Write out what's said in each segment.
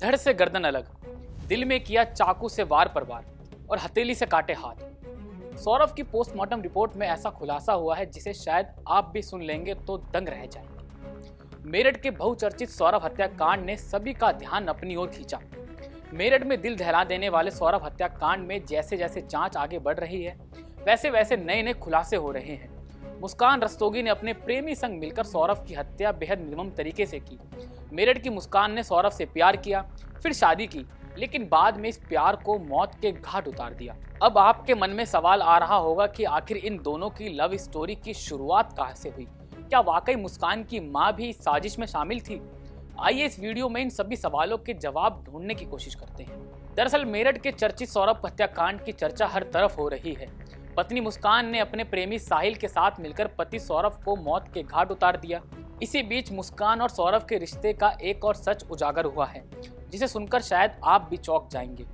धड़ से गर्दन अलग, दिल में किया चाकू से वार पर वार और हथेली से काटे हाथ। सौरभ की पोस्टमार्टम रिपोर्ट में ऐसा खुलासा हुआ है जिसे शायद आप भी सुन लेंगे तो दंग रह जाएंगे। मेरठ के बहुचर्चित सौरभ हत्याकांड ने सभी का ध्यान अपनी ओर खींचा। मेरठ में दिल दहला देने वाले सौरभ हत्याकांड में जैसे जैसे जांच आगे बढ़ रही है, वैसे वैसे नए नए खुलासे हो रहे हैं। मुस्कान रस्तोगी ने अपने प्रेमी संग मिलकर सौरभ की हत्या बेहद निर्मम तरीके से की। मेरठ की मुस्कान ने सौरभ से प्यार किया, फिर शादी की, लेकिन बाद में इस प्यार को मौत के घाट उतार दिया। अब आपके मन में सवाल आ रहा होगा कि आखिर इन दोनों की लव स्टोरी की शुरुआत कहां से हुई? क्या वाकई मुस्कान की मां भी इस साजिश में शामिल थी? आइए इस वीडियो में इन सभी सवालों के जवाब ढूंढने की कोशिश करते हैं। दरअसल मेरठ के चर्चित सौरभ हत्याकांड की चर्चा हर तरफ हो रही है। पत्नी मुस्कान ने अपने प्रेमी साहिल के साथ मिलकर पति सौरभ को मौत के घाट उतार दिया। इसी बीच मुस्कान और सौरभ के रिश्ते का एक और सच उजागर हुआ है, जिसे सुनकर शायद आप भी चौंक जाएंगे।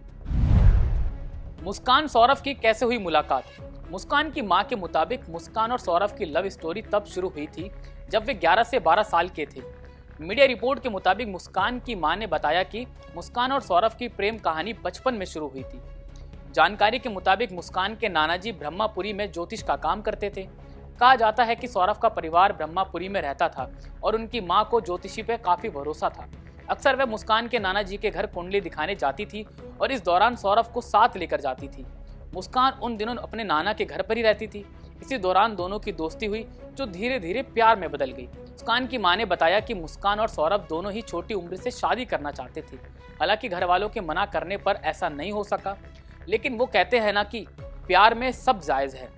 मुस्कान सौरभ की कैसे हुई मुलाकात? मुस्कान की मां के मुताबिक मुस्कान और सौरभ की लव स्टोरी तब शुरू हुई थी जब वे 11 से 12 साल के थे। मीडिया रिपोर्ट के मुताबिक मुस्कान की मां ने बताया कि मुस्कान और सौरभ की प्रेम कहानी बचपन में शुरू हुई थी। जानकारी के मुताबिक मुस्कान के नानाजी ब्रह्मापुरी में ज्योतिष का काम करते थे। कहा जाता है कि सौरभ का परिवार ब्रह्मापुरी में रहता था और उनकी मां को ज्योतिषी पे काफी भरोसा था। अक्सर वह मुस्कान के नानाजी के घर कुंडली दिखाने जाती थी और इस दौरान सौरभ को साथ लेकर जाती थी। मुस्कान उन दिनों अपने नाना के घर पर ही रहती थी। इसी दौरान दोनों की दोस्ती हुई, जो धीरे धीरे प्यार में बदल गई। मुस्कान की मां ने बताया कि मुस्कान और सौरभ दोनों ही छोटी उम्र से शादी करना चाहते थे। हालांकि घर वालों के मना करने पर ऐसा नहीं हो सका, लेकिन वो कहते हैं ना कि प्यार में सब जायज है।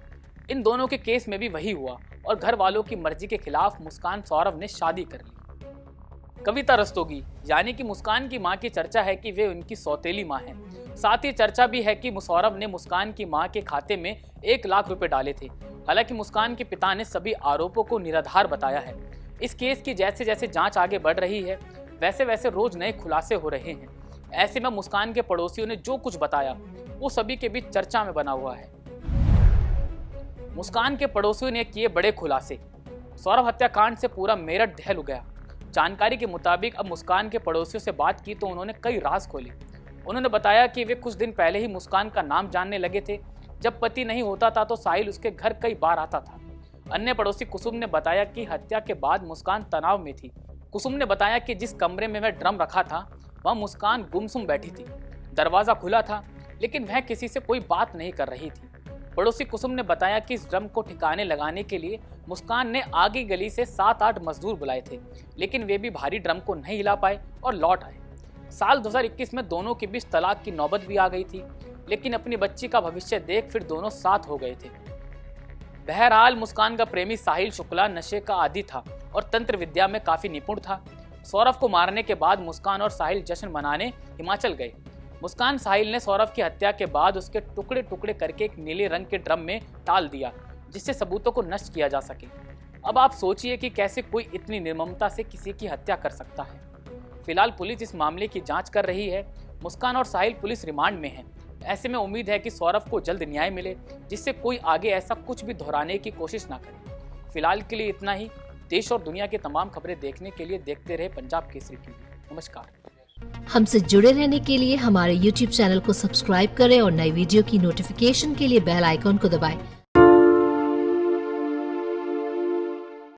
इन दोनों के केस में भी वही हुआ और घर वालों की मर्जी के खिलाफ मुस्कान सौरभ ने शादी कर ली। कविता रस्तोगी यानी कि मुस्कान की मां की चर्चा है कि वे उनकी सौतेली मां हैं। साथ ही चर्चा भी है कि सौरभ ने मुस्कान की मां के खाते में 1 लाख रुपए डाले थे। हालांकि मुस्कान के पिता ने सभी आरोपों को निराधार बताया है। इस केस की जैसे जैसे जांच आगे बढ़ रही है, वैसे वैसे रोज नए खुलासे हो रहे हैं। ऐसे में मुस्कान के पड़ोसियों ने जो कुछ बताया वो सभी के बीच चर्चा में बना हुआ है। मुस्कान के पड़ोसियों ने किए बड़े खुलासे। सौरभ हत्याकांड से पूरा मेरठ दहल गया। जानकारी के मुताबिक अब मुस्कान के पड़ोसियों से बात की तो उन्होंने कई राज खोले। उन्होंने बताया कि वे कुछ दिन पहले ही मुस्कान का नाम जानने लगे थे। जब पति नहीं होता था तो साहिल उसके घर कई बार आता था। अन्य पड़ोसी कुसुम ने बताया कि हत्या के बाद मुस्कान तनाव में थी। कुसुम ने बताया कि जिस कमरे में वह ड्रम रखा था वह मुस्कान गुमसुम बैठी थी। दरवाजा खुला था लेकिन वह किसी से कोई बात नहीं कर रही थी। पड़ोसी कुसुम ने बताया कि इस ड्रम को ठिकाने लगाने के लिए मुस्कान ने आगे गली से 7-8 मजदूर बुलाए थे, लेकिन वे भी भारी ड्रम को नहीं हिला पाए और लौट आए। साल 2021 में दोनों के बीच तलाक की नौबत भी आ गई थी, लेकिन अपनी बच्ची का भविष्य देख फिर दोनों साथ हो गए थे। बहरहाल मुस्कान का प्रेमी साहिल शुक्ला नशे का आदी था और तंत्र विद्या में काफी निपुण था। सौरभ को मारने के बाद मुस्कान और साहिल जश्न मनाने हिमाचल गए। मुस्कान साहिल ने सौरभ की हत्या के बाद उसके टुकड़े टुकड़े करके एक नीले रंग के ड्रम में डाल दिया, जिससे सबूतों को नष्ट किया जा सके। अब आप सोचिए कि कैसे कोई इतनी निर्ममता से किसी की हत्या कर सकता है। फिलहाल पुलिस इस मामले की जांच कर रही है। मुस्कान और साहिल पुलिस रिमांड में हैं। ऐसे में उम्मीद है कि सौरभ को जल्द न्याय मिले, जिससे कोई आगे ऐसा कुछ भी दोहराने की कोशिश ना करे। फिलहाल के लिए इतना ही। देश और दुनिया की तमाम खबरें देखने के लिए देखते रहे पंजाब केसरी टीवी। नमस्कार। हमसे जुड़े रहने के लिए हमारे YouTube चैनल को सब्सक्राइब करें और नई वीडियो की नोटिफिकेशन के लिए बेल आइकॉन को दबाएं।